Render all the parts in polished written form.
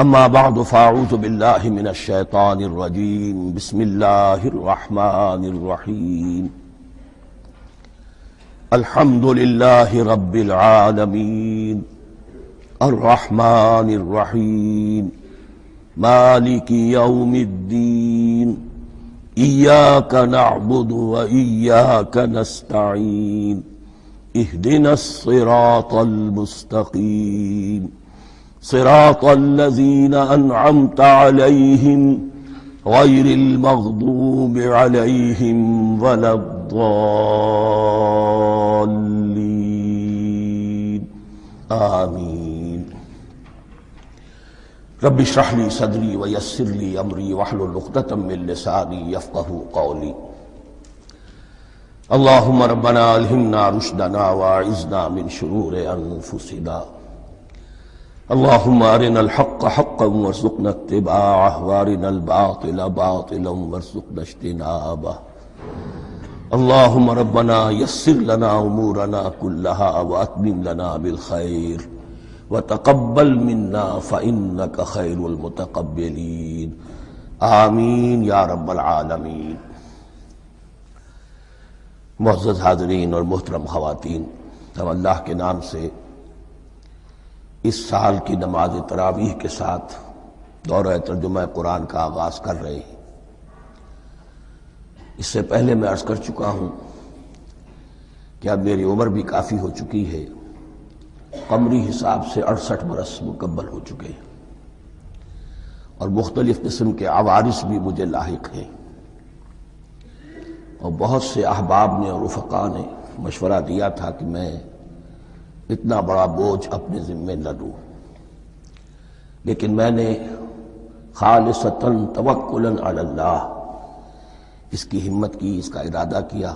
اما بعد فاعوذ باللہ من الشیطان الرجیم بسم اللہ الرحمن الرحیم الحمد للہ رب العالمین الرحمن الرحیم مالک یوم الدین ایاک نعبد و ایاک نستعین اہدنا الصراط المستقیم صراط الذين أنعمت عليهم غير المغضوب عليهم ولا الضالين آمين رب اشرح لي صدري ويسر لي أمري واحلل عقدة من لساني يفقهوا قولي اللهم ربنا ألهمنا رشدنا واعذنا من شرور أنفسنا اللهم أرنا الحق حقا وارزقنا اتباعه وارنا الباطل باطلا وارزقنا اجتنابه اللهم ربنا يسر لنا أمورنا كلها وأتمم لنا بالخير وتقبل منا فإنك خير المتقبلين آمین یا رب العالمین۔ معزز حاضرین اور محترم خواتین، ہم اللہ کے نام سے اس سال کی نماز تراویح کے ساتھ دورہ ترجمہ قرآن کا آغاز کر رہے ہیں۔ اس سے پہلے میں عرض کر چکا ہوں کہ اب میری عمر بھی کافی ہو چکی ہے، قمری حساب سے 68 برس مکمل ہو چکے ہیں، اور مختلف قسم کے عوارض بھی مجھے لاحق ہیں، اور بہت سے احباب نے اور رفقاء نے مشورہ دیا تھا کہ میں اتنا بڑا بوجھ اپنے ذمے نہ لوں، لیکن میں نے خالصتاً توکلاً علی اللہ اس کی ہمت کی، اس کا ارادہ کیا،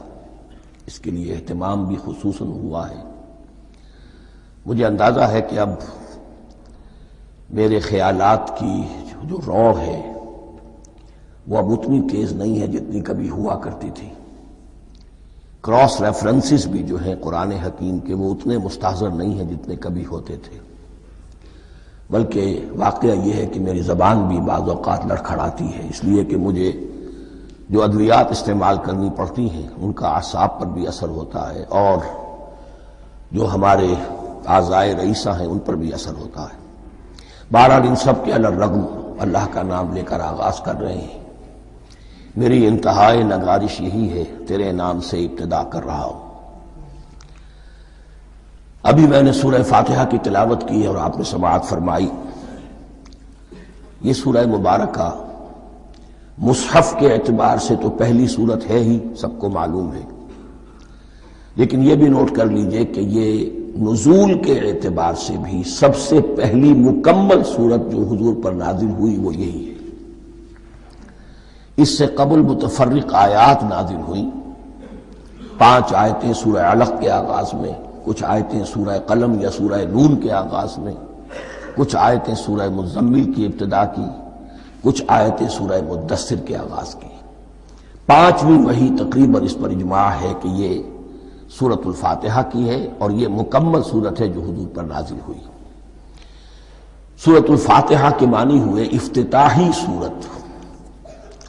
اس کے لیے اہتمام بھی خصوصاً ہوا ہے۔ مجھے اندازہ ہے کہ اب میرے خیالات کی جو رو ہے وہ اب اتنی تیز نہیں ہے جتنی کبھی ہوا کرتی تھی۔ کراس ریفرنسز بھی جو ہیں قرآن حکیم کے وہ اتنے مستحضر نہیں ہیں جتنے کبھی ہوتے تھے، بلکہ واقعہ یہ ہے کہ میری زبان بھی بعض اوقات لڑکھڑاتی ہے، اس لیے کہ مجھے جو ادویات استعمال کرنی پڑتی ہیں ان کا اعصاب پر بھی اثر ہوتا ہے، اور جو ہمارے اعضائے رئیسہ ہیں ان پر بھی اثر ہوتا ہے۔ بہرحال ان سب کے علی الرغم اللہ کا نام لے کر آغاز کر رہے ہیں۔ میری انتہائی نگارش یہی ہے، تیرے نام سے ابتدا کر رہا ہوں۔ ابھی میں نے سورہ فاتحہ کی تلاوت کی اور آپ نے سماعت فرمائی۔ یہ سورہ مبارکہ مصحف کے اعتبار سے تو پہلی سورت ہے ہی، سب کو معلوم ہے، لیکن یہ بھی نوٹ کر لیجئے کہ یہ نزول کے اعتبار سے بھی سب سے پہلی مکمل سورت جو حضور پر نازل ہوئی وہ یہی ہے۔ اس سے قبل متفرق آیات نازل ہوئیں، 5 آیتیں سورہ علق کے آغاز میں، کچھ آیتیں سورہ قلم یا سورہ نون کے آغاز میں، کچھ آیتیں سورہ مزمل کی ابتدا کی، کچھ آیتیں سورہ مدثر کے آغاز کی۔ 5ویں وحی تقریباً اس پر اجماع ہے کہ یہ سورۃ الفاتحہ کی ہے، اور یہ مکمل سورت ہے جو حضور پر نازل ہوئی۔ سورۃ الفاتحہ کے معنی ہوئے افتتاحی سورت،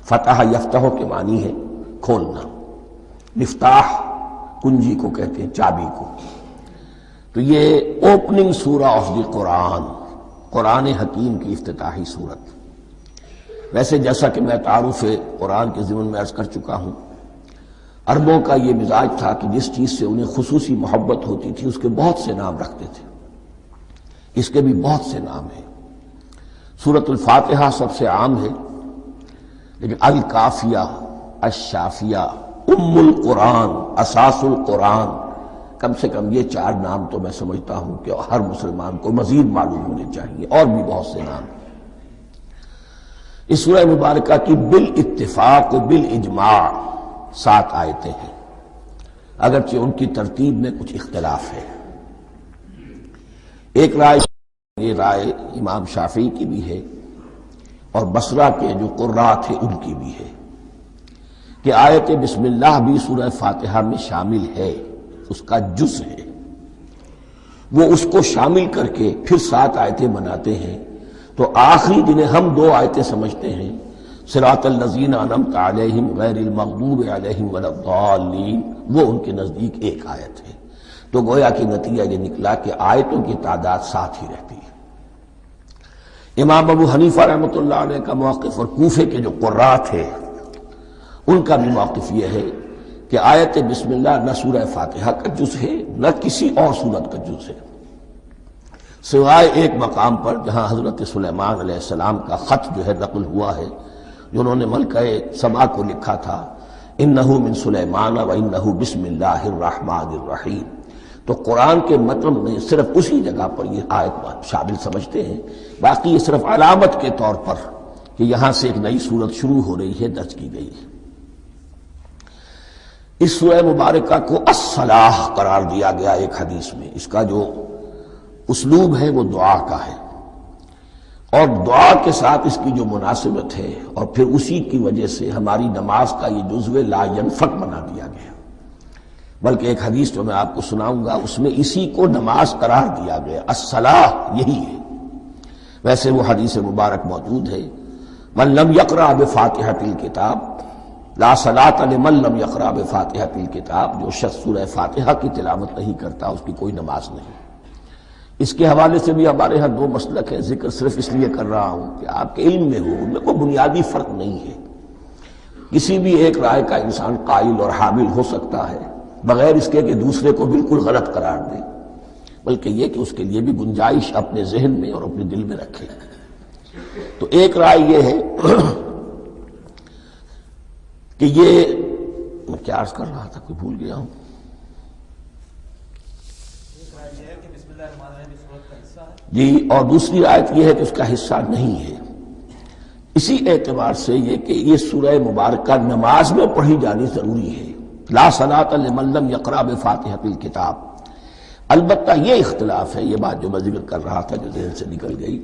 فتح یفتح کے معنی ہے کھولنا، مفتاح کنجی کو کہتے ہیں، چابی کو۔ تو یہ اوپننگ سورہ آف دی قرآن، قرآن حکیم کی افتتاحی صورت۔ ویسے جیسا کہ میں تعارف قرآن کے ضمن میں عرض کر چکا ہوں، عربوں کا یہ مزاج تھا کہ جس چیز سے انہیں خصوصی محبت ہوتی تھی اس کے بہت سے نام رکھتے تھے۔ اس کے بھی بہت سے نام ہیں۔ سورۃ الفاتحہ سب سے عام ہے، لیکن الکافیہ، الشافیہ، ام القرآن، اساس القرآن، کم سے کم یہ 4 نام تو میں سمجھتا ہوں کہ ہر مسلمان کو مزید معلوم ہونے چاہیے، اور بھی بہت سے نام۔ اس سورہ مبارکہ کی بالاتفاق و بالاجماع 7 آیتیں ہیں، اگرچہ ان کی ترتیب میں کچھ اختلاف ہے۔ ایک رائے، یہ رائے امام شافعی کی بھی ہے، اور بصرہ کے جو قراء تھے ان کی بھی ہے، کہ آیت بسم اللہ بھی سورہ فاتحہ میں شامل ہے، اس کا جز ہے۔ وہ اس کو شامل کر کے پھر 7 آیتیں بناتے ہیں، تو آخری جنہیں ہم دو آیتیں سمجھتے ہیں صراط الذین انعمت علیہم غیر المغضوب علیہم ولا الضالین، وہ ان کے نزدیک ایک آیت ہے۔ تو گویا کہ نتیجہ یہ نکلا کہ آیتوں کی تعداد 7 ہی رہتی ہے۔ امام ابو حنیفہ رحمۃ اللہ علیہ کا موقف اور کوفے کے جو قراء تھے ان کا بھی موقف یہ ہے کہ آیت بسم اللہ نہ سورہ فاتحہ کا جز ہے نہ کسی اور سورت کا جز ہے، سوائے ایک مقام پر جہاں حضرت سلیمان علیہ السلام کا خط جو ہے نقل ہوا ہے، جنہوں نے ملکہ سبا کو لکھا تھا انہ من سلیمان و انہ بسم اللہ الرحمن الرحیم، تو قرآن کے متن میں صرف اسی جگہ پر یہ آیت شامل سمجھتے ہیں، باقی یہ صرف علامت کے طور پر کہ یہاں سے ایک نئی سورت شروع ہو رہی ہے درج کی گئی ہے۔ اس سورہ مبارکہ کو الصلاح قرار دیا گیا ایک حدیث میں، اس کا جو اسلوب ہے وہ دعا کا ہے، اور دعا کے ساتھ اس کی جو مناسبت ہے اور پھر اسی کی وجہ سے ہماری نماز کا یہ جزو لا ینفک بنا دیا گیا، بلکہ ایک حدیث جو میں آپ کو سناؤں گا اس میں اسی کو نماز قرار دیا گیا، الصلاح یہی ہے۔ ویسے وہ حدیث مبارک موجود ہے من لم یقرأ بفاتحۃ الکتاب لا صلاۃ لمن لم یقرأ بفاتحۃ الکتاب، جو شخص سورہ فاتحہ کی تلاوت نہیں کرتا اس کی کوئی نماز نہیں۔ اس کے حوالے سے بھی ہمارے ہاں دو مسلک ہیں، ذکر صرف اس لیے کر رہا ہوں کہ آپ کے علم میں ہو، ان میں کوئی بنیادی فرق نہیں ہے، کسی بھی ایک رائے کا انسان قائل اور حامل ہو سکتا ہے بغیر اس کے کہ دوسرے کو بالکل غلط قرار دے، بلکہ یہ کہ اس کے لیے بھی گنجائش اپنے ذہن میں اور اپنے دل میں رکھے۔ تو ایک رائے یہ ہے کہ یہ میں کیا عرض کر رہا تھا، کوئی بھول گیا ہوں۔ جی، اور دوسری آیت یہ ہے کہ اس کا حصہ نہیں ہے، اسی اعتبار سے یہ کہ یہ سورہ مبارکہ نماز میں پڑھی جانی ضروری ہے، لا صلاۃ لمن لم یقرأ بفاتحۃ الکتاب۔ البتہ یہ اختلاف ہے، یہ بات جو میں ذکر کر رہا تھا جو ذہن سے نکل گئی،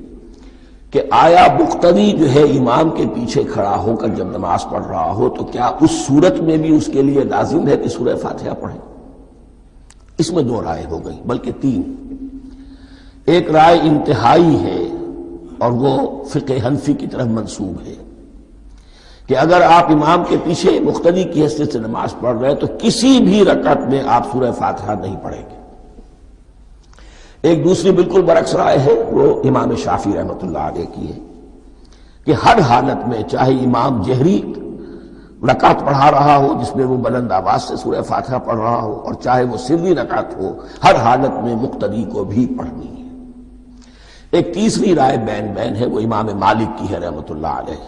کہ آیا مقتدی جو ہے امام کے پیچھے کھڑا ہو کر جب نماز پڑھ رہا ہو تو کیا اس صورت میں بھی اس کے لیے لازم ہے کہ سورہ فاتحہ پڑھے؟ اس میں دو رائے ہو گئی، بلکہ تین۔ ایک رائے انتہائی ہے اور وہ فقہ حنفی کی طرف منسوب ہے کہ اگر آپ امام کے پیچھے مقتدی کی حیثیت سے نماز پڑھ رہے تو کسی بھی رکعت میں آپ سورہ فاتحہ نہیں پڑھیں گے۔ ایک دوسری بالکل برعکس رائے ہے، وہ امام شافعی رحمۃ اللہ علیہ کی ہے کہ ہر حالت میں چاہے امام جہری رکعت پڑھا رہا ہو جس میں وہ بلند آواز سے سورہ فاتحہ پڑھ رہا ہو اور چاہے وہ سری رکعت ہو، ہر حالت میں مقتدی کو بھی پڑھنی ہے۔ ایک تیسری رائے بین بین ہے، وہ امام مالک کی ہے رحمۃ اللہ علیہ،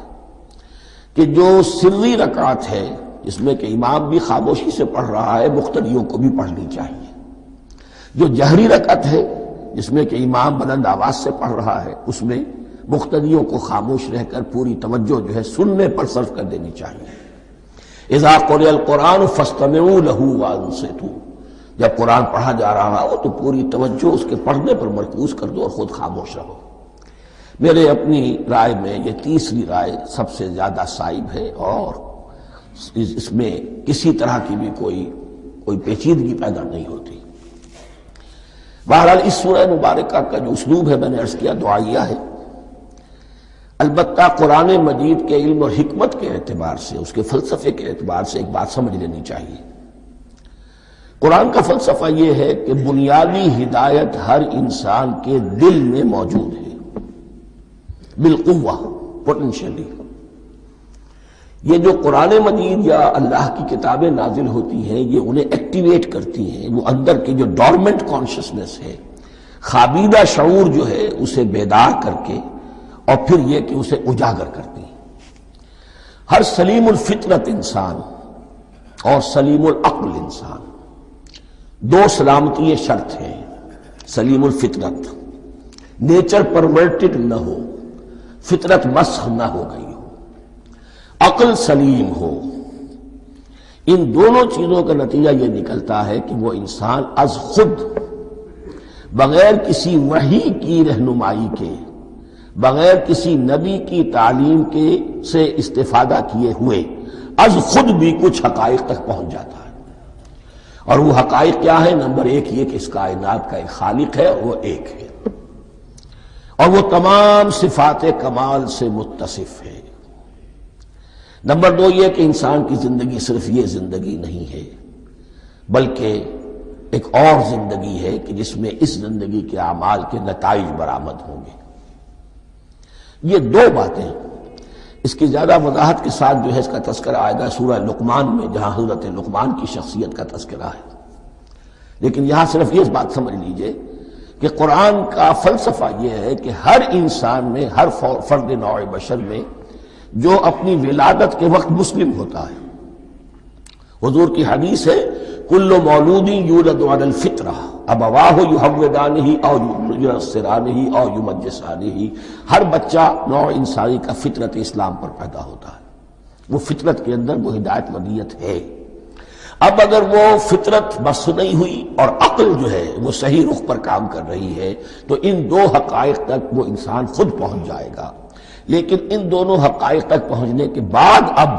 کہ جو سری رکعت ہے جس میں کہ امام بھی خاموشی سے پڑھ رہا ہے مقتدیوں کو بھی پڑھنی چاہیے، جو جہری رکعت ہے جس میں کہ امام بلند آواز سے پڑھ رہا ہے اس میں مقتدیوں کو خاموش رہ کر پوری توجہ جو ہے سننے پر صرف کر دینی چاہیے۔ اذا قرئ القرآن فاستمعوا له وانصتوا، جب قرآن پڑھا جا رہا ہو تو پوری توجہ اس کے پڑھنے پر مرکوز کر دو اور خود خاموش رہو۔ میرے اپنی رائے میں یہ تیسری رائے سب سے زیادہ صائب ہے اور اس میں کسی طرح کی بھی کوئی پیچیدگی پیدا نہیں ہوتی۔ بہرحال اس سورہ مبارکہ کا جو اسلوب ہے میں نے عرض کیا دعائیہ ہے، البتہ قرآن مجید کے علم اور حکمت کے اعتبار سے، اس کے فلسفے کے اعتبار سے ایک بات سمجھ لینی چاہیے۔ قرآن کا فلسفہ یہ ہے کہ بنیادی ہدایت ہر انسان کے دل میں موجود ہے، بالقوہ، پوٹینشلی۔ یہ جو قرآن مجید یا اللہ کی کتابیں نازل ہوتی ہیں یہ انہیں ایکٹیویٹ کرتی ہیں، وہ اندر کی جو ڈورمنٹ کانشسنس ہے، خوابیدہ شعور جو ہے اسے بیدار کر کے اور پھر یہ کہ اسے اجاگر کرتی ہیں۔ ہر سلیم الفطرت انسان اور سلیم العقل انسان، دو سلامتی شرط ہیں۔ سلیم الفطرت، نیچر پرورٹڈ نہ ہو، فطرت مسخ نہ ہو گئی ہو، عقل سلیم ہو، ان دونوں چیزوں کا نتیجہ یہ نکلتا ہے کہ وہ انسان از خود بغیر کسی وحی کی رہنمائی کے، بغیر کسی نبی کی تعلیم کے سے استفادہ کیے ہوئے از خود بھی کچھ حقائق تک پہنچ جاتا ہے۔ اور وہ حقائق کیا ہے؟ نمبر ایک یہ کہ اس کائنات کا ایک خالق ہے اور وہ ایک ہے، اور وہ تمام صفات کمال سے متصف ہے۔ نمبر 2 یہ کہ انسان کی زندگی صرف یہ زندگی نہیں ہے، بلکہ ایک اور زندگی ہے کہ جس میں اس زندگی کے اعمال کے نتائج برآمد ہوں گے۔ یہ 2 باتیں، اس کی زیادہ وضاحت کے ساتھ جو ہے اس کا تذکرہ آئے گا سورہ لقمان میں، جہاں حضرت لقمان کی شخصیت کا تذکرہ ہے۔ لیکن یہاں صرف یہ بات سمجھ لیجئے کہ قرآن کا فلسفہ یہ ہے کہ ہر انسان میں، ہر فرد نوع بشر میں جو اپنی ولادت کے وقت مسلم ہوتا ہے، حضور کی حدیث ہے کل مولود یولد علی الفطرہ ابواہ یحودانہ او ینصرانہ او یمجسانہ، ہر بچہ نوع انسانی کا فطرت اسلام پر پیدا ہوتا ہے، وہ فطرت کے اندر وہ ہدایت ودیت ہے۔ اب اگر وہ فطرت بس نہیں ہوئی اور عقل جو ہے وہ صحیح رخ پر کام کر رہی ہے تو ان 2 حقائق تک وہ انسان خود پہنچ جائے گا۔ لیکن ان دونوں حقائق تک پہنچنے کے بعد اب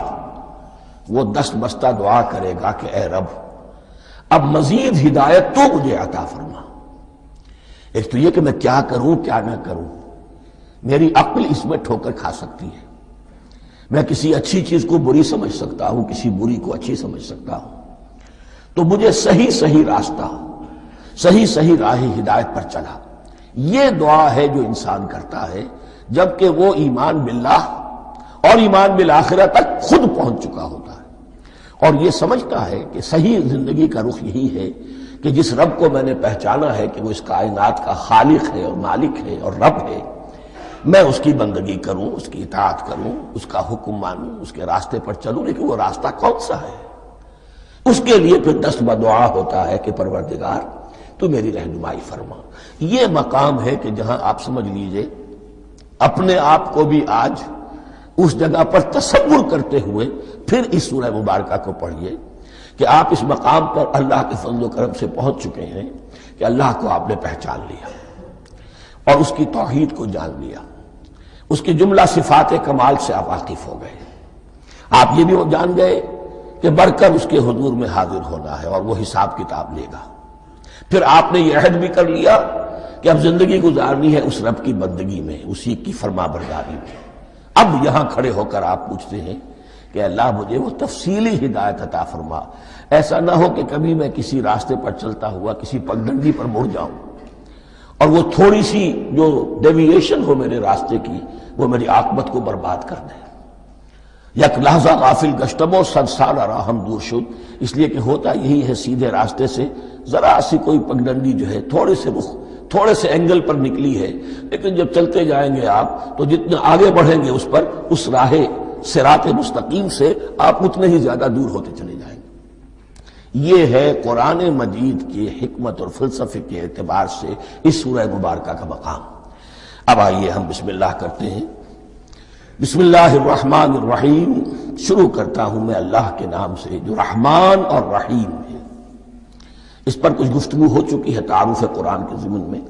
وہ دست بستہ دعا کرے گا کہ اے رب اب مزید ہدایت تو مجھے عطا فرما۔ ایک تو یہ کہ میں کیا کروں کیا نہ کروں، میری عقل اس میں ٹھوکر کھا سکتی ہے، میں کسی اچھی چیز کو بری سمجھ سکتا ہوں، کسی بری کو اچھی سمجھ سکتا ہوں، تو مجھے صحیح راستہ، صحیح راہ ہدایت پر چلا۔ یہ دعا ہے جو انسان کرتا ہے جبکہ وہ ایمان باللہ اور ایمان بالآخرہ تک خود پہنچ چکا ہوتا ہے، اور یہ سمجھتا ہے کہ صحیح زندگی کا رخ یہی ہے کہ جس رب کو میں نے پہچانا ہے کہ وہ اس کائنات کا خالق ہے اور مالک ہے اور رب ہے، میں اس کی بندگی کروں، اس کی اطاعت کروں، اس کا حکم مانوں، اس کے راستے پر چلوں۔ لیکن وہ راستہ کون سا ہے؟ اس کے لیے پھر دست بدعا ہوتا ہے کہ پروردگار تو میری رہنمائی فرما۔ یہ مقام ہے کہ جہاں آپ سمجھ لیجئے اپنے آپ کو بھی آج اس جگہ پر تصور کرتے ہوئے پھر اس سورہ مبارکہ کو پڑھیے کہ آپ اس مقام پر اللہ کے فضل و کرم سے پہنچ چکے ہیں کہ اللہ کو آپ نے پہچان لیا اور اس کی توحید کو جان لیا، اس کی جملہ صفات کمال سے آپ واقف ہو گئے۔ آپ یہ بھی جان گئے کہ بڑھ کر اس کے حضور میں حاضر ہونا ہے اور وہ حساب کتاب لے گا۔ پھر آپ نے یہ عہد بھی کر لیا کہ اب زندگی گزارنی ہے اس رب کی بندگی میں، اسی کی فرما برداری میں۔ اب یہاں کھڑے ہو کر آپ پوچھتے ہیں کہ اللہ مجھے وہ تفصیلی ہدایت عطا فرما، ایسا نہ ہو کہ کبھی میں کسی راستے پر چلتا ہوا کسی پگڈنڈی پر مڑ جاؤں اور وہ تھوڑی سی جو ڈیوییشن ہو میرے راستے کی وہ میری عاقبت کو برباد کر دے۔ یک لحظہ غافل گشتم و 100 سال راہم دور شد، اس لیے کہ ہوتا یہی ہے سیدھے راستے سے ذرا سی کوئی پگڈنڈی جو ہے تھوڑے سے اینگل پر نکلی ہے، لیکن جب چلتے جائیں گے آپ تو جتنے آگے بڑھیں گے اس پر، اس راہ صراط مستقیم سے آپ اتنے ہی زیادہ دور ہوتے چلے جائیں گے۔ یہ ہے قرآن مجید کی حکمت اور فلسفے کے اعتبار سے اس سورہ مبارکہ کا مقام۔ اب آئیے ہم بسم اللہ کرتے ہیں۔ بسم اللہ الرحمن الرحیم، شروع کرتا ہوں میں اللہ کے نام سے جو رحمان اور رحیم ہے۔ اس پر کچھ گفتگو ہو چکی ہے تعارف قرآن کے ضمن میں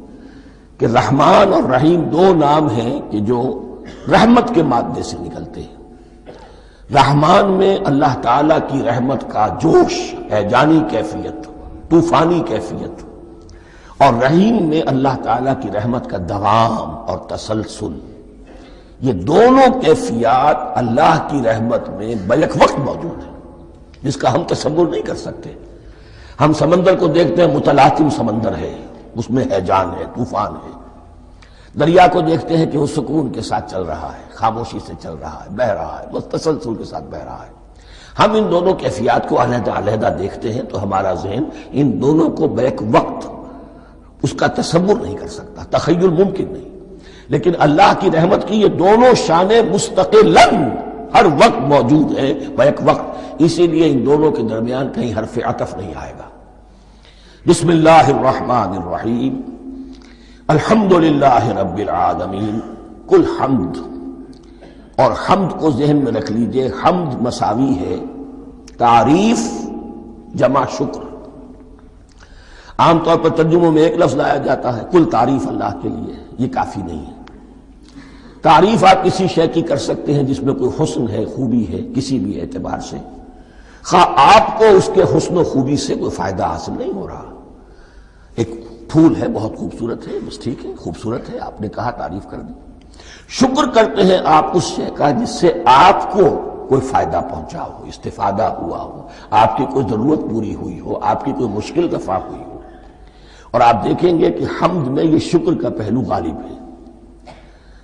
کہ رحمان اور رحیم 2 نام ہیں کہ جو رحمت کے مادے سے نکلتے ہیں۔ رحمان میں اللہ تعالیٰ کی رحمت کا جوش، ہیجانی کیفیت، طوفانی کیفیت، اور رحیم میں اللہ تعالیٰ کی رحمت کا دوام اور تسلسل۔ یہ دونوں کیفیات اللہ کی رحمت میں بیک وقت موجود ہیں، جس کا ہم تصور نہیں کر سکتے۔ ہم سمندر کو دیکھتے ہیں، متلاطم سمندر ہے، اس میں ہیجان ہے، طوفان ہے۔ دریا کو دیکھتے ہیں کہ وہ سکون کے ساتھ چل رہا ہے، خاموشی سے چل رہا ہے، بہہ رہا ہے، بس تسلسل کے ساتھ بہہ رہا ہے۔ ہم ان دونوں کیفیات کو علیحدہ علیحدہ دیکھتے ہیں تو ہمارا ذہن ان دونوں کو بیک وقت اس کا تصور نہیں کر سکتا، تخیل ممکن نہیں۔ لیکن اللہ کی رحمت کی یہ دونوں شانیں مستقلاً ہر وقت موجود ہیں، بیک وقت، اسی لیے ان دونوں کے درمیان کہیں حرف عطف نہیں آئے گا۔ بسم اللہ الرحمن الرحیم، الحمدللہ رب العالمین۔ کل حمد، اور حمد کو ذہن میں رکھ لیجئے، حمد مساوی ہے تعریف جمع شکر۔ عام طور پر ترجموں میں ایک لفظ لایا جاتا ہے، کل تعریف اللہ کے لیے، یہ کافی نہیں ہے۔ تعریف آپ کسی شے کی کر سکتے ہیں جس میں کوئی حسن ہے، خوبی ہے، کسی بھی اعتبار سے، خواہ آپ کو اس کے حسن و خوبی سے کوئی فائدہ حاصل نہیں ہو رہا۔ ایک پھول ہے، بہت خوبصورت ہے، بس ٹھیک ہے، خوبصورت ہے، آپ نے کہا، تعریف کر دی۔ شکر کرتے ہیں آپ اس شے کا جس سے آپ کو کوئی فائدہ پہنچا ہو، استفادہ ہوا ہو، آپ کی کوئی ضرورت پوری ہوئی ہو، آپ کی کوئی مشکل رفع ہوئی ہو۔ اور آپ دیکھیں گے کہ حمد میں یہ شکر کا پہلو غالب ہے۔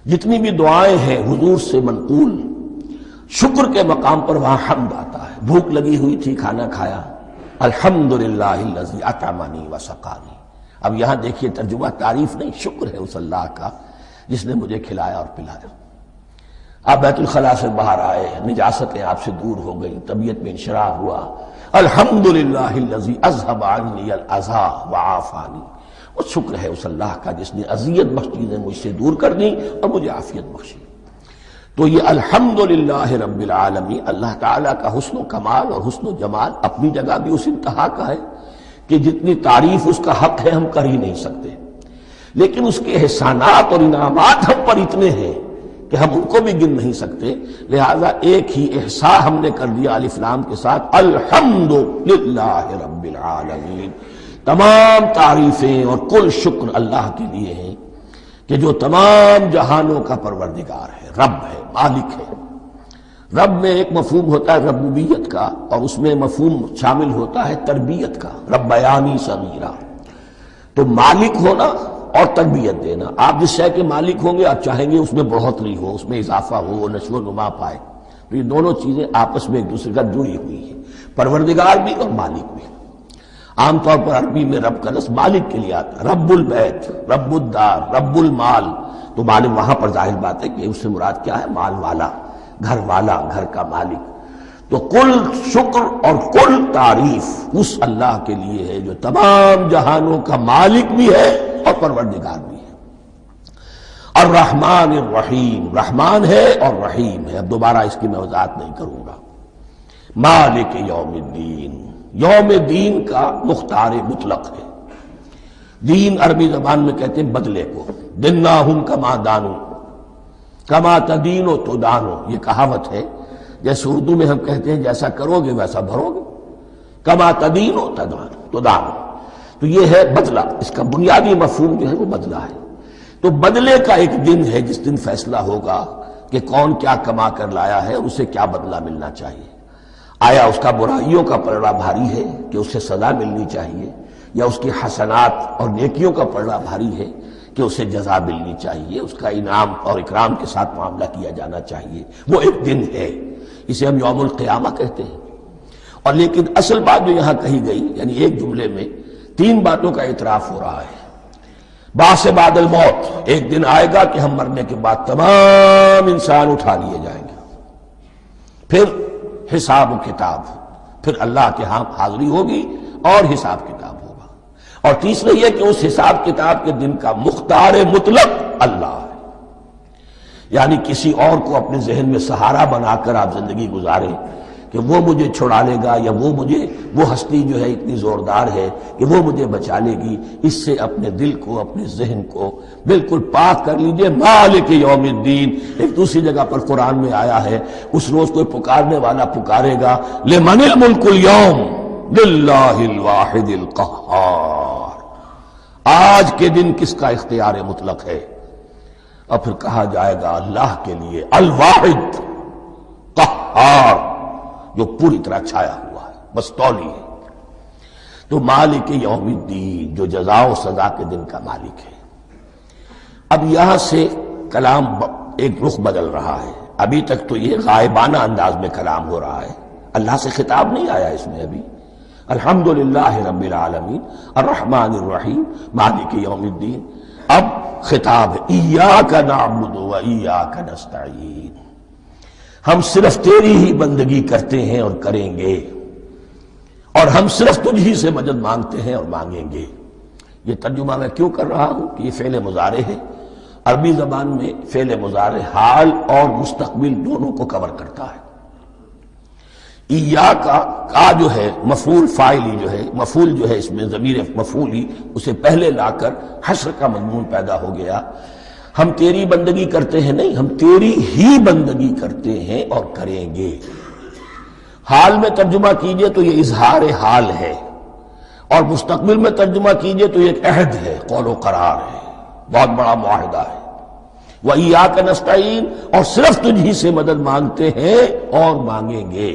جتنی بھی دعائیں ہیں حضور سے منقول، شکر کے مقام پر وہاں حمد آتا ہے۔ بھوک لگی ہوئی تھی، کھانا کھایا، الحمدللہ الذی اطعمنی وسقانی۔ اب یہاں دیکھیے ترجمہ تعریف نہیں، شکر ہے اس اللہ کا جس نے مجھے کھلایا اور پلایا۔ آپ بیت الخلاء سے باہر آئے، نجاستیں آپ سے دور ہو گئیں، طبیعت میں انشراح ہوا، الحمدللہ الذی اذھب عنی الاذی وعافانی۔ وہ شکر ہے اس اللہ کا جس نے اذیت بخش چیزیں مجھ سے دور کر دیں اور مجھے عافیت بخشی۔ تو یہ الحمدللہ رب العالمین، اللہ تعالیٰ کا حسن و کمال اور حسن و جمال اپنی جگہ بھی اس انتہا کا ہے کہ جتنی تعریف اس کا حق ہے ہم کر ہی نہیں سکتے، لیکن اس کے احسانات اور انعامات ہم پر اتنے ہیں کہ ہم ان کو بھی گن نہیں سکتے۔ لہذا ایک ہی احساء ہم نے کر دیا الف لام کے ساتھ، الحمدللہ رب العالمین۔ تمام تعریفیں اور کل شکر اللہ کے لیے ہیں کہ جو تمام جہانوں کا پروردگار ہے، رب ہے، مالک ہے۔ رب میں ایک مفہوم ہوتا ہے ربوبیت کا، اور اس میں مفہوم شامل ہوتا ہے تربیت کا، ربیانی صغیرہ۔ تو مالک ہونا اور تربیت دینا، آپ جس شے کے مالک ہوں گے آپ چاہیں گے اس میں بڑھوتری ہو، اس میں اضافہ ہو، وہ نشو و نما پائے۔ تو یہ دونوں چیزیں آپس میں ایک دوسرے کا جڑی ہوئی ہیں، پروردگار بھی اور مالک بھی۔ عام طور پر عربی میں رب کا لفظ مالک کے لیے آتا ہے، رب البیت، رب الدار، رب المال۔ تو مالک وہاں پر ظاہر بات ہے کہ اس سے مراد کیا ہے، مال والا، گھر والا، گھر کا مالک۔ تو کل شکر اور کل تعریف اس اللہ کے لیے ہے جو تمام جہانوں کا مالک بھی ہے اور پروردگار بھی ہے۔ الرحمن الرحیم، رحمان ہے اور رحیم ہے۔ اب دوبارہ اس کی میں وضاحت نہیں کروں گا۔ مالک یوم الدین، یوم دین کا مختار مطلق ہے۔ دین عربی زبان میں کہتے ہیں بدلے کو، دناہم کما دانو، کما تدینو تو دانو، یہ کہاوت ہے۔ جیسے اردو میں ہم کہتے ہیں جیسا کرو گے ویسا بھرو گے، کما تدینو تو دانو، تو یہ ہے بدلہ۔ اس کا بنیادی مفہوم جو ہے وہ بدلہ ہے۔ تو بدلے کا ایک دن ہے جس دن فیصلہ ہوگا کہ کون کیا کما کر لایا ہے اور اسے کیا بدلہ ملنا چاہیے۔ آیا اس کا برائیوں کا پلڑا بھاری ہے کہ اسے سزا ملنی چاہیے، یا اس کی حسنات اور نیکیوں کا پلڑا بھاری ہے کہ اسے جزا ملنی چاہیے، اس کا انعام اور اکرام کے ساتھ معاملہ کیا جانا چاہیے۔ وہ ایک دن ہے، اسے ہم یوم القیامہ کہتے ہیں۔ اور لیکن اصل بات جو یہاں کہی گئی، یعنی ایک جملے میں تین باتوں کا اعتراف ہو رہا ہے۔ بعث بعد الموت، ایک دن آئے گا کہ ہم مرنے کے بعد تمام انسان اٹھا لیے جائیں گے، پھر حساب و کتاب، پھر اللہ کے ہاں حاضری ہوگی اور حساب کتاب ہوگا۔ اور تیسرے یہ کہ اس حساب کتاب کے دن کا مختار مطلق اللہ ہے، یعنی کسی اور کو اپنے ذہن میں سہارا بنا کر آپ زندگی گزاریں کہ وہ مجھے چھڑا لے گا، یا وہ ہستی جو ہے اتنی زوردار ہے کہ وہ مجھے بچا لے گی، اس سے اپنے دل کو، اپنے ذہن کو بالکل پاک کر لیجئے۔ مالک یوم الدین، ایک دوسری جگہ پر قرآن میں آیا ہے، اس روز کوئی پکارنے والا پکارے گا، لمن الملک اليوم للہ الواحد القہار، آج کے دن کس کا اختیار مطلق ہے؟ اور پھر کہا جائے گا اللہ کے لیے، الواحد قہار، جو پوری طرح چھایا ہوا ہے، مستولی ہے۔ تو مالک یوم الدین، جو جزا و سزا کے دن کا مالک ہے۔ اب یہاں سے کلام ایک رخ بدل رہا ہے۔ ابھی تک تو یہ غائبانہ انداز میں کلام ہو رہا ہے، اللہ سے خطاب نہیں آیا اس میں ابھی۔ الحمدللہ رب العالمین الرحمن الرحیم مالک یوم الدین۔ اب خطاب ہے، ایاک نعبد و ایاک نستعین، ہم صرف تیری ہی بندگی کرتے ہیں اور کریں گے، اور ہم صرف تجھ ہی سے مدد مانگتے ہیں اور مانگیں گے۔ یہ ترجمہ میں کیوں کر رہا ہوں کہ یہ فعل مضارع ہے۔ عربی زبان میں فعل مضارع حال اور مستقبل دونوں کو کور کرتا ہے۔ کا جو ہے مفعول فاعلی جو ہے، مفعول جو ہے اس میں ضمیر مفعولی، اسے پہلے لا کر حشر کا مضمون پیدا ہو گیا۔ ہم تیری بندگی کرتے ہیں نہیں، ہم تیری ہی بندگی کرتے ہیں اور کریں گے۔ حال میں ترجمہ کیجئے تو یہ اظہار حال ہے، اور مستقبل میں ترجمہ کیجئے تو یہ ایک عہد ہے، قول و قرار ہے، بہت بڑا معاہدہ ہے۔ وَإِيَّاكَ نَسْتَعِينُ، اور صرف تجھ ہی سے مدد مانگتے ہیں اور مانگیں گے۔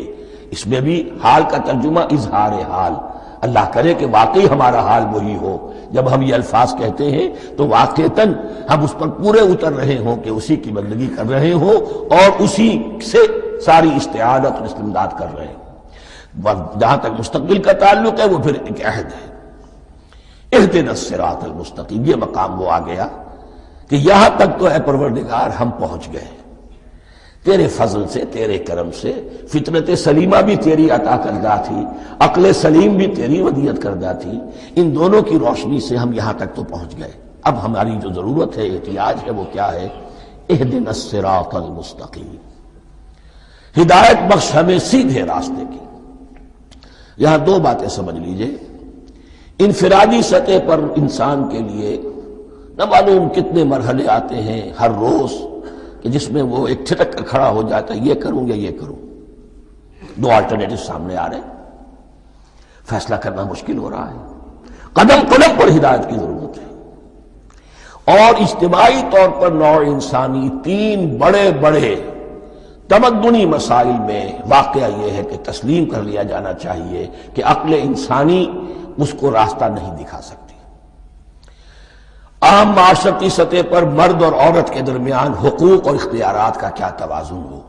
اس میں بھی حال کا ترجمہ اظہار حال، اللہ کرے کہ واقعی ہمارا حال وہی ہو، جب ہم یہ الفاظ کہتے ہیں تو واقعتاً ہم اس پر پورے اتر رہے ہوں کہ اسی کی بندگی کر رہے ہوں اور اسی سے ساری استعانت اور استمداد کر رہے ہوں۔ جہاں تک مستقبل کا تعلق ہے وہ پھر ایک عہد ہے، اہدنا الصراط المستقیم، یہ مقام وہ آ گیا کہ یہاں تک تو اے پروردگار ہم پہنچ گئے، تیرے فضل سے، تیرے کرم سے، فطرت سلیمہ بھی تیری عطا کردہ تھی، عقل سلیم بھی تیری ودیعت کردہ تھی، ان دونوں کی روشنی سے ہم یہاں تک تو پہنچ گئے۔ اب ہماری جو ضرورت ہے، احتیاج ہے، وہ کیا ہے؟ اہدنا الصراط المستقیم، ہدایت بخش ہمیں سیدھے راستے کی۔ یہاں دو باتیں سمجھ لیجئے، انفرادی سطح پر انسان کے لیے نہ معلوم کتنے مرحلے آتے ہیں ہر روز کہ جس میں وہ ایک ٹھٹک کر کھڑا ہو جاتا ہے، یہ کروں یا یہ کروں، دو آلٹرنیٹو سامنے آ رہے ہیں، فیصلہ کرنا مشکل ہو رہا ہے، قدم قدم پر ہدایت کی ضرورت ہے۔ اور اجتماعی طور پر نوع انسانی تین بڑے بڑے تمدنی مسائل میں واقعہ یہ ہے کہ تسلیم کر لیا جانا چاہیے کہ عقل انسانی اس کو راستہ نہیں دکھا سکتی۔ عام معاشرتی سطح پر مرد اور عورت کے درمیان حقوق اور اختیارات کا کیا توازن ہو،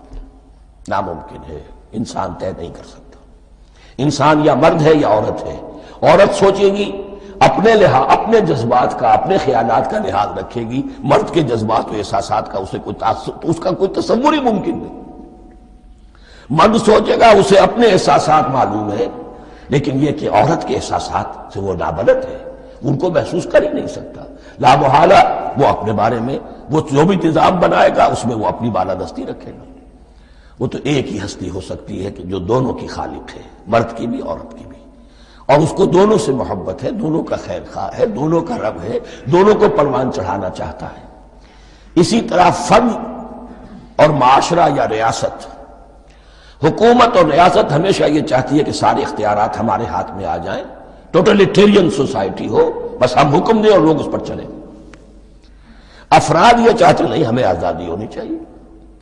ناممکن ہے، انسان طے نہیں کر سکتا۔ انسان یا مرد ہے یا عورت ہے، عورت سوچے گی اپنے لحاظ، اپنے جذبات کا، اپنے خیالات کا لحاظ رکھے گی، مرد کے جذبات و احساسات کا اسے کوئی اس کا کوئی تصور ہی ممکن نہیں۔ مرد سوچے گا اسے اپنے احساسات معلوم ہے، لیکن یہ کہ عورت کے احساسات سے وہ نابلد ہے، ان کو محسوس کر ہی نہیں سکتا، لا محالہ وہ اپنے بارے میں وہ جو بھی نظام بنائے گا اس میں وہ اپنی بالادستی رکھے گا۔ وہ تو ایک ہی ہستی ہو سکتی ہے کہ جو دونوں کی خالق ہے، مرد کی بھی عورت کی بھی، اور اس کو دونوں سے محبت ہے، دونوں کا خیر خواہ ہے، دونوں کا رب ہے، دونوں کو پروان چڑھانا چاہتا ہے۔ اسی طرح فرد اور معاشرہ یا ریاست، حکومت اور ریاست ہمیشہ یہ چاہتی ہے کہ سارے اختیارات ہمارے ہاتھ میں آ جائیں، ٹوٹلیٹیرین سوسائٹی ہو، بس ہم حکم دیں اور لوگ اس پر چلیں۔ افراد یہ چاہتے نہیں، ہمیں آزادی ہونی چاہیے۔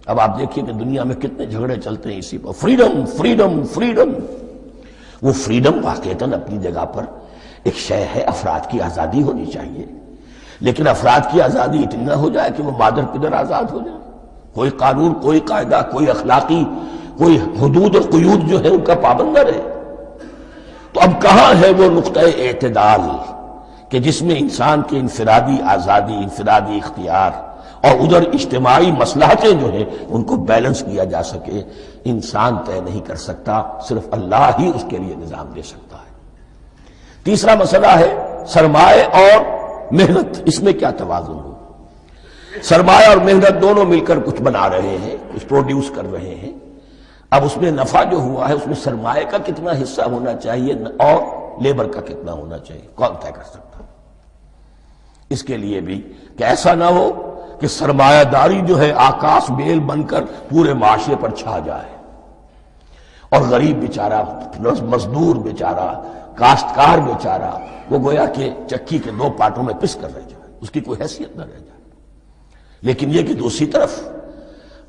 اب آپ دیکھیے کہ دنیا میں کتنے جھگڑے چلتے ہیں اسی پر، فریڈم فریڈم فریڈم۔ وہ فریڈم واقعتاً اپنی جگہ پر ایک شے ہے، افراد کی آزادی ہونی چاہیے، لیکن افراد کی آزادی اتنی نہ ہو جائے کہ وہ مادر پدر آزاد ہو جائے، کوئی قانون، کوئی قاعدہ، کوئی اخلاقی کوئی حدود اور قیود جو ہے ان کا پابند نہ رہے۔ تو اب کہاں ہے وہ نقطہ اعتدال کہ جس میں انسان کی انفرادی آزادی، انفرادی اختیار اور ادھر اجتماعی مصلحتیں جو ہیں ان کو بیلنس کیا جا سکے؟ انسان طے نہیں کر سکتا، صرف اللہ ہی اس کے لیے نظام دے سکتا ہے۔ تیسرا مسئلہ ہے سرمایہ اور محنت، اس میں کیا توازن ہو؟ سرمایہ اور محنت دونوں مل کر کچھ بنا رہے ہیں، کچھ پروڈیوس کر رہے ہیں۔ اب اس میں نفع جو ہوا ہے اس میں سرمایہ کا کتنا حصہ ہونا چاہیے اور لیبر کا کتنا ہونا چاہیے، کون طے کر سکتا؟ اس کے لیے بھی کہ ایسا نہ ہو کہ سرمایہ داری جو ہے آکاش بیل بن کر پورے معاشرے پر چھا جائے اور غریب بیچارہ، مزدور بیچارہ، کاشتکار بیچارہ وہ گویا کہ چکی کے دو پارٹوں میں پس کر رہ جائے، اس کی کوئی حیثیت نہ رہ جائے۔ لیکن یہ کہ دوسری طرف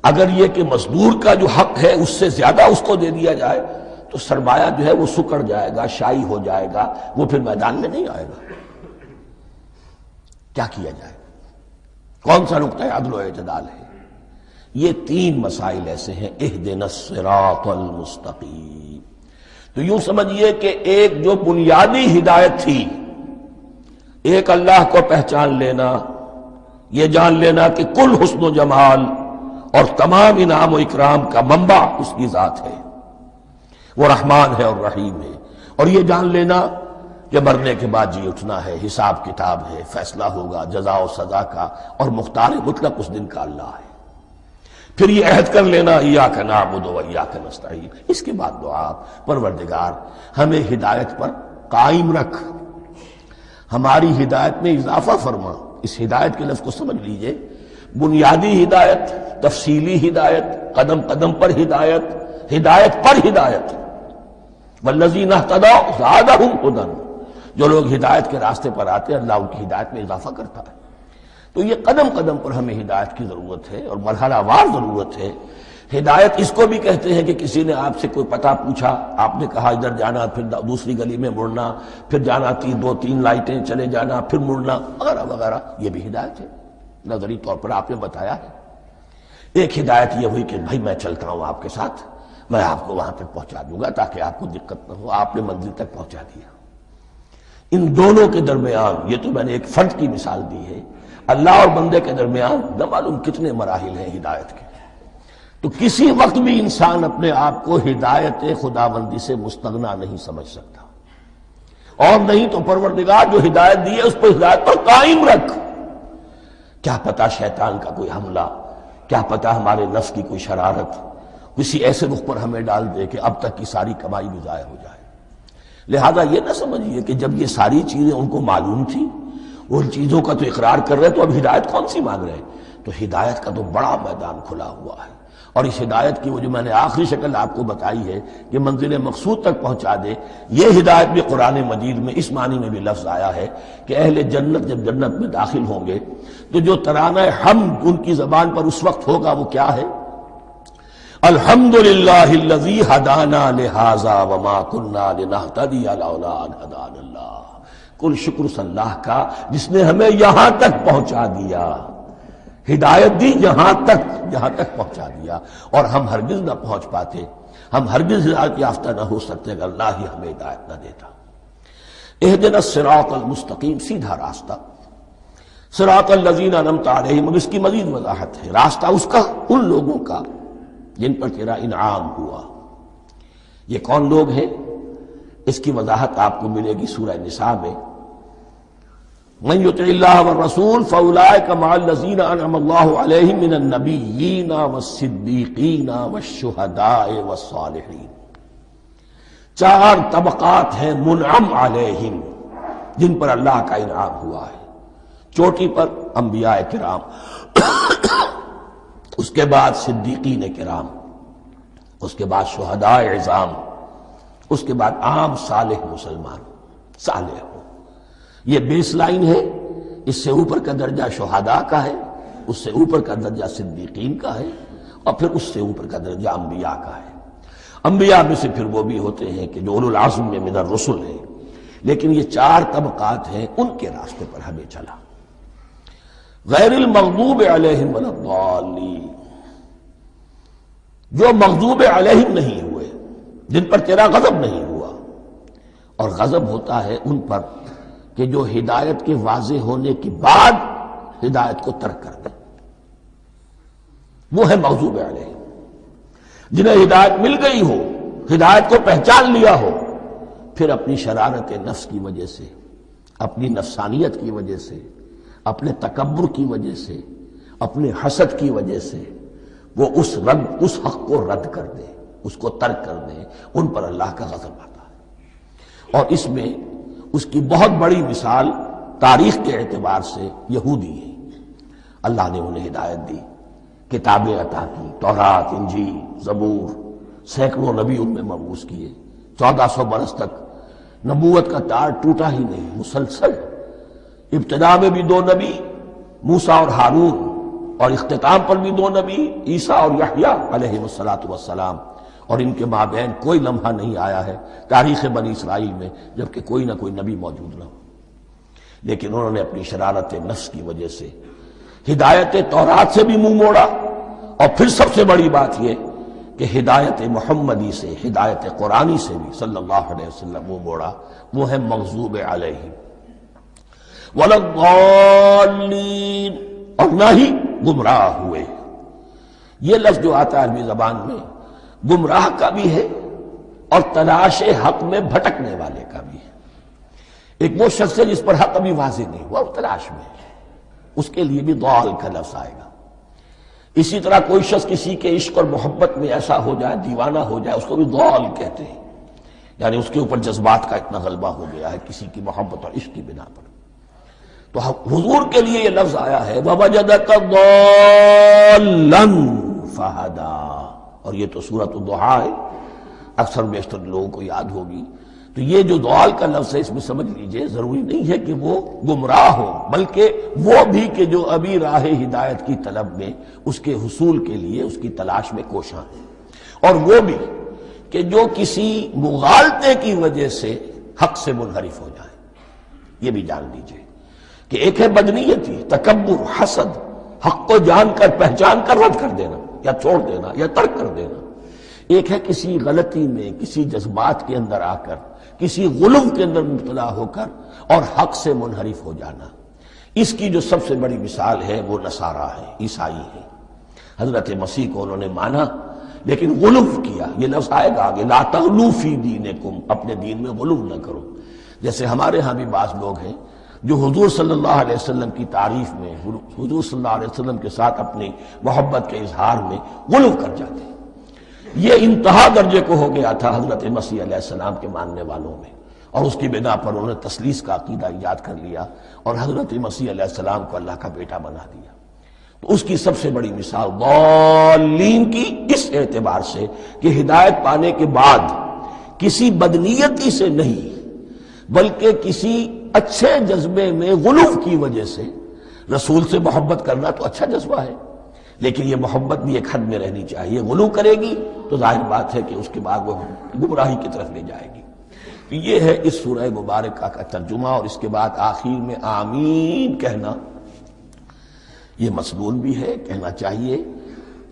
اگر یہ کہ مزدور کا جو حق ہے اس سے زیادہ اس کو دے دیا جائے تو سرمایہ جو ہے وہ سکڑ جائے گا، شائی ہو جائے گا، وہ پھر میدان میں نہیں آئے گا۔ کیا کیا جائے؟ کون سا نقطہ عدل و اعتدال ہے؟ یہ تین مسائل ایسے ہیں، اہدنا الصراط المستقیم۔ تو یوں سمجھیے کہ ایک جو بنیادی ہدایت تھی، ایک اللہ کو پہچان لینا، یہ جان لینا کہ کل حسن و جمال اور تمام انعام و اکرام کا منبع اس کی ذات ہے، وہ رحمان ہے اور رحیم ہے، اور یہ جان لینا کہ مرنے کے بعد جی اٹھنا ہے، حساب کتاب ہے، فیصلہ ہوگا جزا و سزا کا، اور مختار مطلق اس دن کا اللہ ہے۔ پھر یہ عہد کر لینا ایاک نعبد و ایاک نستعین۔ اس کے بعد دعا، پروردگار ہمیں ہدایت پر قائم رکھ، ہماری ہدایت میں اضافہ فرما۔ اس ہدایت کے لفظ کو سمجھ لیجئے، بنیادی ہدایت، تفصیلی ہدایت، قدم قدم پر ہدایت، ہدایت پر ہدایت، والذین اہتدوا زادہم ھدی، جو لوگ ہدایت کے راستے پر آتے ہیں اللہ ان کی ہدایت میں اضافہ کرتا ہے۔ تو یہ قدم قدم پر ہمیں ہدایت کی ضرورت ہے اور مرحلہ وار ضرورت ہے۔ ہدایت اس کو بھی کہتے ہیں کہ کسی نے آپ سے کوئی پتہ پوچھا، آپ نے کہا ادھر جانا، پھر دوسری گلی میں مڑنا، پھر جانا دو تین لائٹیں چلے جانا، پھر مڑنا وغیرہ وغیرہ، یہ بھی ہدایت ہے، نظری طور پر آپ نے بتایا ہے۔ ایک ہدایت یہ ہوئی کہ بھائی میں چلتا ہوں آپ کے ساتھ، میں آپ کو وہاں تک پہنچا دوں گا تاکہ آپ کو دقت نہ ہو، آپ نے منزل تک پہنچا دیا۔ ان دونوں کے درمیان، یہ تو میں نے ایک فرد کی مثال دی ہے، اللہ اور بندے کے درمیان نہ معلوم کتنے مراحل ہیں ہدایت کے۔ تو کسی وقت بھی انسان اپنے آپ کو ہدایت خداوندی سے مستغنا نہیں سمجھ سکتا، اور نہیں تو پروردگار جو ہدایت دی ہے اس پر ہدایت پر قائم رکھ۔ کیا پتہ شیطان کا کوئی حملہ، کیا پتہ ہمارے نفس کی کوئی شرارت کسی ایسے رخ پر ہمیں ڈال دے کہ اب تک کی ساری کمائی بھی ضائع ہو جائے۔ لہذا یہ نہ سمجھیے کہ جب یہ ساری چیزیں ان کو معلوم تھی، ان چیزوں کا تو اقرار کر رہے تو اب ہدایت کون سی مانگ رہے؟ تو ہدایت کا تو بڑا میدان کھلا ہوا ہے، اور اس ہدایت کی وہ جو میں نے آخری شکل آپ کو بتائی ہے کہ منزل مقصود تک پہنچا دے، یہ ہدایت بھی قرآن مجید میں اس معنی میں بھی لفظ آیا ہے کہ اہل جنت جب جنت میں داخل ہوں گے تو جو ترانہ حمد ان کی زبان پر اس وقت ہوگا وہ کیا ہے؟ الحمدللہ الذی ہدانا لہذا وما کنا لنہتدی لولا ان ہدانا اللہ۔ کل شکر اس اللہ کا جس نے ہمیں یہاں تک پہنچا دیا، ہدایت دی جہاں تک پہنچا دیا، اور ہم ہرگز نہ پہنچ پاتے، ہم ہرگز ہدایت یافتہ نہ ہو سکتے اگر اللہ ہی ہمیں ہدایت نہ دیتا۔ اہدنا الصراط المستقیم، سیدھا راستہ، صراط الذین انعمت علیہم، اب اس کی مزید وضاحت ہے، راستہ اس کا ان لوگوں کا جن پر تیرا انعام ہوا۔ یہ کون لوگ ہیں؟ اس کی وضاحت آپ کو ملے گی سورہ نساء میں، من یطع اللہ والرسول فاولئک مع الذین انعم اللہ علیہم من النبیین والصدیقین والشہداء والصالحین۔ چار طبقات ہیں منعم علیہم جن پر اللہ کا انعام ہوا ہے۔ چوٹی پر انبیاء کرام، اس کے بعد صدیقین کرام، اس کے بعد شہداء عظام، اس کے بعد عام صالح مسلمان، صالح ہو۔ یہ بیس لائن ہے، اس سے اوپر کا درجہ شہداء کا ہے، اس سے اوپر کا درجہ صدیقین کا ہے، اور پھر اس سے اوپر کا درجہ انبیاء کا ہے۔ انبیاء میں سے پھر وہ بھی ہوتے ہیں کہ جو اولو العزم میں من الرسل ہیں، لیکن یہ چار طبقات ہیں، ان کے راستے پر ہمیں چلا۔ غیر المغضوب علیہم ولا الضالین، جو مغضوب علیہم نہیں ہوئے، جن پر تیرا غضب نہیں ہوا، اور غضب ہوتا ہے ان پر کہ جو ہدایت کے واضح ہونے کے بعد ہدایت کو ترک کر دیں، وہ ہے مغضوب علیہم۔ جنہیں ہدایت مل گئی ہو، ہدایت کو پہچان لیا ہو، پھر اپنی شرارت نفس کی وجہ سے، اپنی نفسانیت کی وجہ سے، اپنے تکبر کی وجہ سے، اپنے حسد کی وجہ سے وہ اس حق کو رد کر دیں، اس کو ترک کر دیں، ان پر اللہ کا غضب آتا ہے۔ اور اس میں اس کی بہت بڑی مثال تاریخ کے اعتبار سے یہودی ہے۔ اللہ نے انہیں ہدایت دی، کتابیں عطا کی، تورات، انجیل، زبور، سینکڑوں نبی ان میں مبعوث کیے، 1400 برس تک نبوت کا تار ٹوٹا ہی نہیں، مسلسل۔ ابتدا میں بھی 2 نبی، موسیٰ اور ہارون، اور اختتام پر بھی 2 نبی، عیسیٰ اور یحییٰ علیہ السلام، اور ان کے مابین کوئی لمحہ نہیں آیا ہے تاریخ بنی اسرائیل میں جبکہ کوئی نہ کوئی نبی موجود نہ ہو۔ لیکن انہوں نے اپنی شرارت نفس کی وجہ سے ہدایت تورات سے بھی منہ موڑا، اور پھر سب سے بڑی بات یہ کہ ہدایت محمدی سے، ہدایت قرآنی سے بھی صلی اللہ علیہ وسلم منہ موڑا، وہ ہے مغضوب علیہم ولا الضالین، اور نہ ہی گمراہ ہوئے۔ یہ لفظ جو آتا ہے عربی زبان میں گمراہ کا بھی ہے اور تلاش حق میں بھٹکنے والے کا بھی ہے۔ ایک وہ شخص ہے جس پر حق ابھی واضح نہیں ہوا، وہ تلاش میں ہے، اس کے لیے بھی ضال کا لفظ آئے گا۔ اسی طرح کوئی شخص کسی کے عشق اور محبت میں ایسا ہو جائے، دیوانہ ہو جائے، اس کو بھی ضال کہتے ہیں، یعنی اس کے اوپر جذبات کا اتنا غلبہ ہو گیا ہے کسی کی محبت اور عشق کی بنا پر۔ تو حضور کے لیے یہ لفظ آیا ہے وَوَجَدَكَ ضَالًّا فَهَدَىٰ، اور یہ تو سورۃ الضحیٰ ہے، اکثر بیشتر لوگوں کو یاد ہوگی تو یہ جو ضلال کا لفظ ہے اس میں سمجھ لیجئے ضروری نہیں ہے کہ وہ گمراہ ہو، بلکہ وہ بھی کہ جو ابھی راہ ہدایت کی طلب میں اس کے حصول کے لیے اس کی تلاش میں کوشاں ہیں، اور وہ بھی کہ جو کسی مغالطے کی وجہ سے حق سے منحرف ہو جائے۔ یہ بھی جان لیجئے کہ ایک ہے بدنیتی، تکبر، حسد، حق کو جان کر پہچان کر رد کر دینا یا چھوڑ دینا یا ترک کر دینا، ایک ہے کسی غلطی میں، کسی جذبات کے اندر آ کر، کسی غلو کے اندر مبتلا ہو کر اور حق سے منحرف ہو جانا۔ اس کی جو سب سے بڑی مثال ہے وہ نصارہ ہے، عیسائی ہے۔ حضرت مسیح کو انہوں نے مانا لیکن غلو کیا، یہ لفظ آئے گا آگے، لا تغلو فی دینکم، اپنے دین میں غلو نہ کرو۔ جیسے ہمارے ہاں بھی بعض لوگ ہیں جو حضور صلی اللہ علیہ وسلم کی تعریف میں، حضور صلی اللہ علیہ وسلم کے ساتھ اپنی محبت کے اظہار میں غلو کر جاتے ہیں۔ یہ انتہا درجے کو ہو گیا تھا حضرت مسیح علیہ السلام کے ماننے والوں میں، اور اس کی بنا پر انہوں نے تثلیث کا عقیدہ ایجاد کر لیا اور حضرت مسیح علیہ السلام کو اللہ کا بیٹا بنا دیا۔ تو اس کی سب سے بڑی مثال ضالین کی اس اعتبار سے کہ ہدایت پانے کے بعد کسی بدنیتی سے نہیں بلکہ کسی اچھے جذبے میں غلو کی وجہ سے، رسول سے محبت کرنا تو اچھا جذبہ ہے لیکن یہ محبت بھی ایک حد میں رہنی چاہیے، غلو کرے گی تو ظاہر بات ہے کہ اس کے بعد وہ گمراہی کی طرف لے جائے گی۔ تو یہ ہے اس سورہ مبارکہ کا ترجمہ، اور اس کے بعد آخر میں آمین کہنا یہ مسنون بھی ہے، کہنا چاہیے۔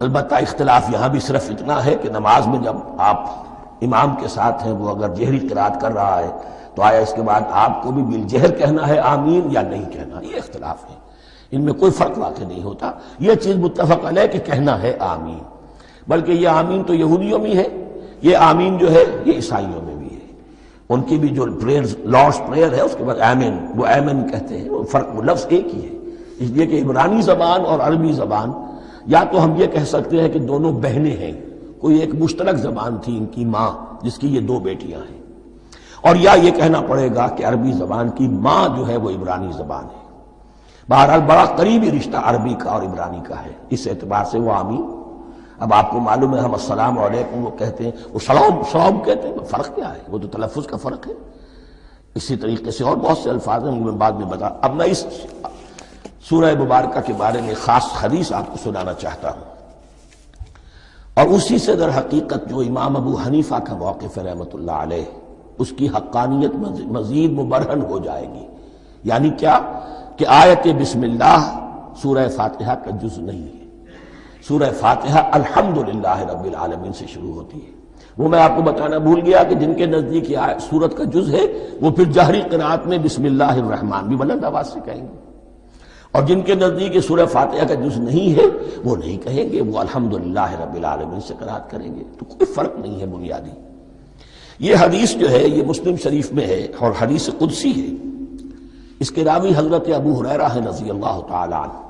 البتہ اختلاف یہاں بھی صرف اتنا ہے کہ نماز میں جب آپ امام کے ساتھ ہیں، وہ اگر جہری قرات کر رہا ہے تو آیا اس کے بعد آپ کو بھی بالجہر کہنا ہے آمین یا نہیں کہنا، یہ اختلاف ہے، ان میں کوئی فرق واقع نہیں ہوتا۔ یہ چیز متفق علیہ کہ کہنا ہے آمین، بلکہ یہ آمین تو یہودیوں میں ہے، یہ آمین جو ہے یہ عیسائیوں میں بھی ہے۔ ان کی بھی جو پریئر، لارڈس پریئر ہے، اس کے بعد آمین، وہ آمین کہتے ہیں، وہ فرق، وہ لفظ ایک ہی ہے، اس لیے کہ عبرانی زبان اور عربی زبان، یا تو ہم یہ کہہ سکتے ہیں کہ دونوں بہنیں ہیں، کوئی ایک مشترک زبان تھی ان کی ماں جس کی یہ دو بیٹیاں ہیں، اور یا یہ کہنا پڑے گا کہ عربی زبان کی ماں جو ہے وہ عبرانی زبان ہے۔ بہرحال بڑا قریبی رشتہ عربی کا اور عبرانی کا ہے، اس اعتبار سے وہ آمین۔ اب آپ کو معلوم ہے ہم السلام علیکم وہ کہتے ہیں، وہ سلام کہتے ہیں، فرق کیا ہے؟ وہ تو تلفظ کا فرق ہے۔ اسی طریقے سے اور بہت سے الفاظ ہیں، میں بعد میں بتا۔ اب میں اس سورہ مبارکہ کے بارے میں خاص حدیث آپ کو سنانا چاہتا ہوں، اور اسی سے در حقیقت جو امام ابو حنیفہ کا موقف ہے رحمۃ اللہ علیہ، اس کی حقانیت مزید مبرہن ہو جائے گی۔ یعنی کیا کہ آیت بسم اللہ سورہ فاتحہ کا جز نہیں ہے، سورہ فاتحہ الحمدللہ رب العالمین سے شروع ہوتی ہے۔ وہ میں آپ کو بتانا بھول گیا کہ جن کے نزدیک یہ سورت کا جز ہے وہ پھر جہری قرات میں بسم اللہ الرحمن بھی بلند آواز سے کہیں گے، اور جن کے نزدیک یہ سورہ فاتحہ کا جز نہیں ہے وہ نہیں کہیں گے، وہ الحمدللہ رب العالمین سے قرات کریں گے۔ تو کوئی فرق نہیں ہے بنیادی۔ یہ حدیث جو ہے یہ مسلم شریف میں ہے اور حدیث قدسی ہے، اس کے راوی حضرت ابو ہریرہ ہے رضی اللہ تعالی عنہ،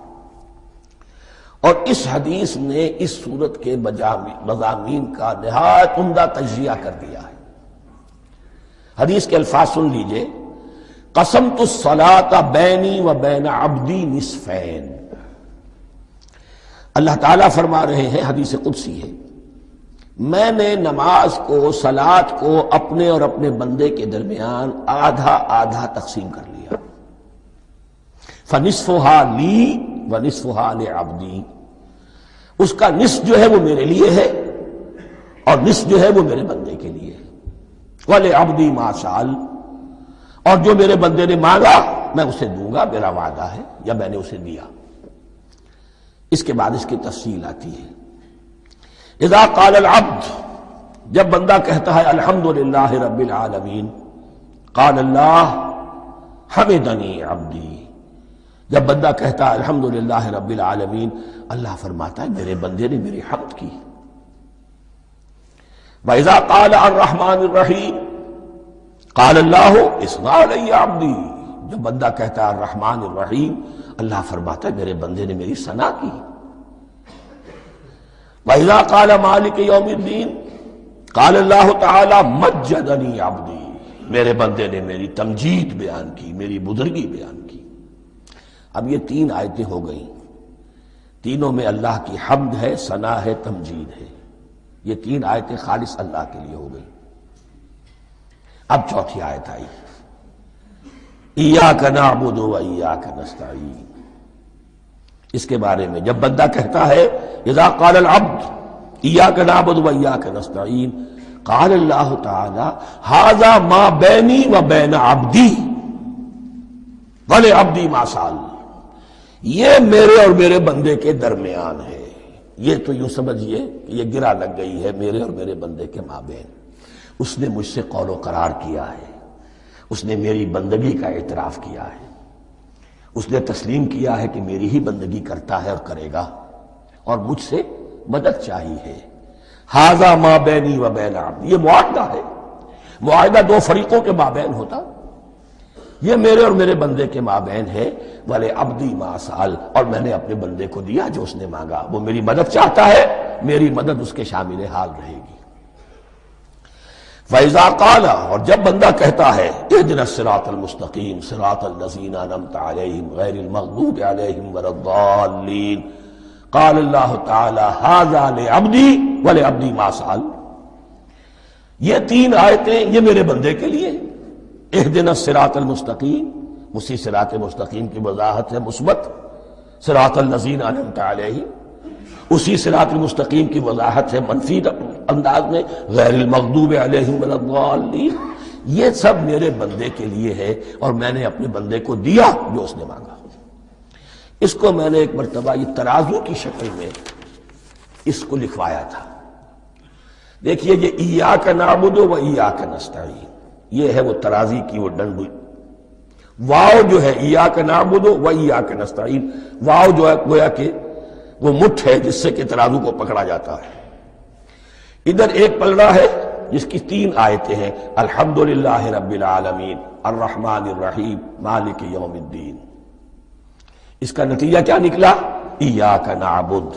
اور اس حدیث نے اس سورت کے مضامین کا نہایت عمدہ تجزیہ کر دیا ہے۔ حدیث کے الفاظ سن لیجئے، قسمت الصلاۃ بینی و بین عبدی نصفین۔ اللہ تعالیٰ فرما رہے ہیں، حدیث قدسی ہے، میں نے نماز کو، صلاۃ کو اپنے اور اپنے بندے کے درمیان آدھا آدھا تقسیم کر لیا۔ فنصفها لی ونصفها لعبدی، اس کا نصف جو ہے وہ میرے لیے ہے اور نصف جو ہے وہ میرے بندے کے لیے ہے۔ ولعبدی ما سأل، اور جو میرے بندے نے مانگا میں اسے دوں گا، میرا وعدہ ہے یا میں نے اسے دیا۔ اس کے بعد اس کی تفصیل آتی ہے، اذا قال العبد، جب بندہ کہتا ہے الحمدللہ رب العالمین، قال اللہ حمدنی عبدی، جب بندہ کہتا ہے الحمدللہ رب العالمین، اللہ فرماتا ہے میرے بندے نے میری حمد کی۔ وَإِذَا قَالَ الرَّحْمَٰنِ الرَّحِيمِ قَالَ اللَّهُ اثْنَىٰ عَلَيَّ عَبْدِي، جب بندہ کہتا ہے الرحمن الرحیم، اللہ فرماتا ہے میرے بندے نے میری ثنا کی۔ وَإِذَا قَالَ مَالِكِ يَوْمِ الدِّينِ قَالَ اللَّهُ تَعَالَىٰ مَجَّدَنِي عَبْدِي، میرے بندے نے میری تمجید بیان کی، میری بزرگی بیان کی۔ اب یہ تین آیتیں ہو گئیں، تینوں میں اللہ کی حمد ہے، ثنا ہے، تمجید ہے۔ یہ تین آیتیں خالص اللہ کے لیے ہو گئیں۔ اب چوتھی آیت آئی، ایاک نعبد و ایاک نستعین۔ اس کے بارے میں جب بندہ کہتا ہے اذا قال العبد ایاک نعبد و ایاک نستعین، قال اللہ تعالی ھذا ما بینی و بین عبدی ولعبدی ما سأل، یہ میرے اور میرے بندے کے درمیان ہے۔ یہ تو یوں سمجھیے کہ یہ گرہ لگ گئی ہے میرے اور میرے بندے کے مابین۔ اس نے مجھ سے قول و قرار کیا ہے، اس نے میری بندگی کا اعتراف کیا ہے، اس نے تسلیم کیا ہے کہ میری ہی بندگی کرتا ہے اور کرے گا، اور مجھ سے مدد چاہیے ہے۔ ھذا ما بینی و بین عبدی، یہ معاہدہ ہے، معاہدہ دو فریقوں کے مابین ہوتا، یہ میرے اور میرے بندے کے مابین ہے۔ وَلِعَبْدِي مَا سَأَلَ، اور میں نے اپنے بندے کو دیا جو اس نے مانگا، وہ میری مدد چاہتا ہے، میری مدد اس کے شامل حال رہے گی۔ فَإِذَا قَالَ، اور جب بندہ کہتا ہے اهْدِنَا الصِّرَاطَ الْمُسْتَقِيمَ صِرَاطَ الَّذِينَ أَنْعَمْتَ عَلَيْهِمْ غَيْرِ الْمَغْضُوبِ عَلَيْهِمْ وَلَا الضَّالِّينَ، قال اللہ تعالی ھذا لعبدی ولعبدی ما سأل، یہ تین آیتیں یہ میرے بندے کے لیے، اهدنا الصراط المستقیم، اسی صراط مستقیم کی وضاحت ہے مثبت، صراط الذین انعمت علیہم، اسی صراط المستقیم کی وضاحت ہے منفی انداز میں، غیر المغضوب علیہم ولا الضالین۔ یہ سب میرے بندے کے لیے ہے اور میں نے اپنے بندے کو دیا جو اس نے مانگا۔ اس کو میں نے ایک مرتبہ یہ ترازو کی شکل میں اس کو لکھوایا تھا۔ دیکھیے یہ ایاک نعبد و ایاک نستعین، یہ ہے وہ ترازی کی وہ ڈنڈ، واو جو ہے ایاک نعبد و ایاک نستعین، واو جو ہے گویا کہ وہ مٹھ ہے جس سے کہ ترازو کو پکڑا جاتا ہے۔ ادھر ایک پلڑا ہے جس کی تین آیتیں ہیں، الحمدللہ رب العالمین الرحمن الرحیم مالک یوم الدین۔ اس کا نتیجہ کیا نکلا؟ ایاک نعبد۔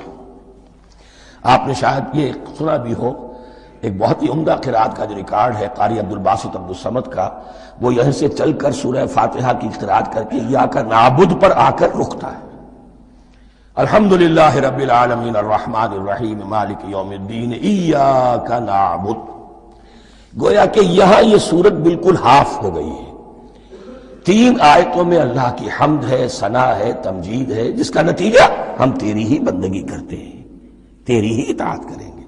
آپ نے شاید یہ سنا بھی ہو، ایک بہت ہی عمدہ قرات کا جو ریکارڈ ہے قاری عبدالباسط عبدالصمد کا، وہ یہیں سے چل کر سورہ فاتحہ کی قرات کر کے ایاک نعبد پر آ کر رکتا ہے، الحمدللہ رب العالمین الرحمن الرحیم مالک یوم الدین ایاک نعبد۔ گویا کہ یہاں یہ صورت بالکل ہاف ہو گئی ہے، تین آیتوں میں اللہ کی حمد ہے، ثنا ہے، تمجید ہے، جس کا نتیجہ ہم تیری ہی بندگی کرتے ہیں، تیری ہی اطاعت کریں گے۔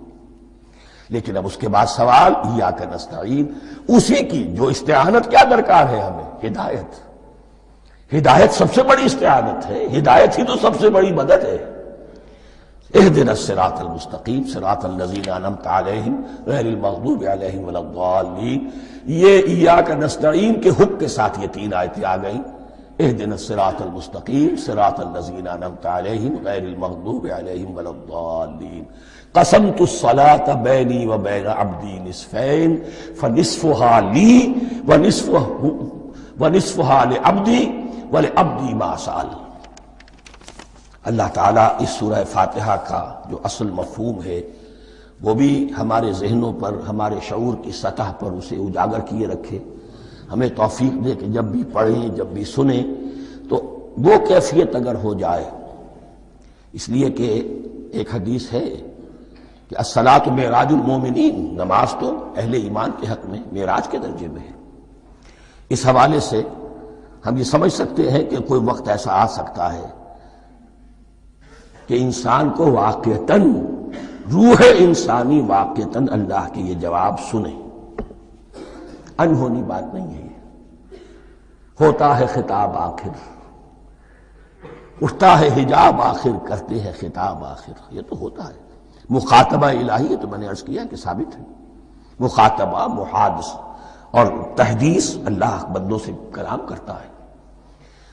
لیکن اب اس کے بعد سوال ایاک نستعین، اسی کی جو استعانت کیا درکار ہے ہمیں؟ ہدایت۔ ہدایت سب سے بڑی استعانت ہے، ہدایت ہی تو سب سے بڑی مدد ہے۔ اهدنا الصراط المستقیم صراط الذین انعمت علیہم غیر المغضوب علیہم ولا الضالین، یہ ایاک نستعین کے حکم کے ساتھ یہ تین آیتیں آ گئیں، اهدنا الصراط المستقیم صراط الذین انعمت علیہم غیر المغضوب علیہم ولا الضالین۔ قسمت الصلاة بینی و بین عبدی نصفین فنصفها لی ونصفها لعبدی ولعبدی ما سأل۔ اللہ تعالیٰ اس سورہ فاتحہ کا جو اصل مفہوم ہے وہ بھی ہمارے ذہنوں پر، ہمارے شعور کی سطح پر اسے اجاگر کیے رکھے، ہمیں توفیق دے کہ جب بھی پڑھیں، جب بھی سنیں تو وہ کیفیت اگر ہو جائے، اس لیے کہ ایک حدیث ہے کہ الصلاۃ معراج المومنین، نماز تو اہل ایمان کے حق میں معراج کے درجے میں ہے۔ اس حوالے سے ہم یہ سمجھ سکتے ہیں کہ کوئی وقت ایسا آ سکتا ہے کہ انسان کو واقعتاً، روح انسانی واقعتاً اللہ کے یہ جواب سنے، انہونی بات نہیں ہے یہ، ہوتا ہے خطاب آخر، اٹھتا ہے حجاب آخر، کرتے ہیں خطاب آخر، یہ تو ہوتا ہے۔ مخاطبہ الہی، یہ تو میں نے عرض کیا کہ ثابت ہے، مخاطبہ، محادث اور تحدیث، اللہ بندوں سے کلام کرتا ہے۔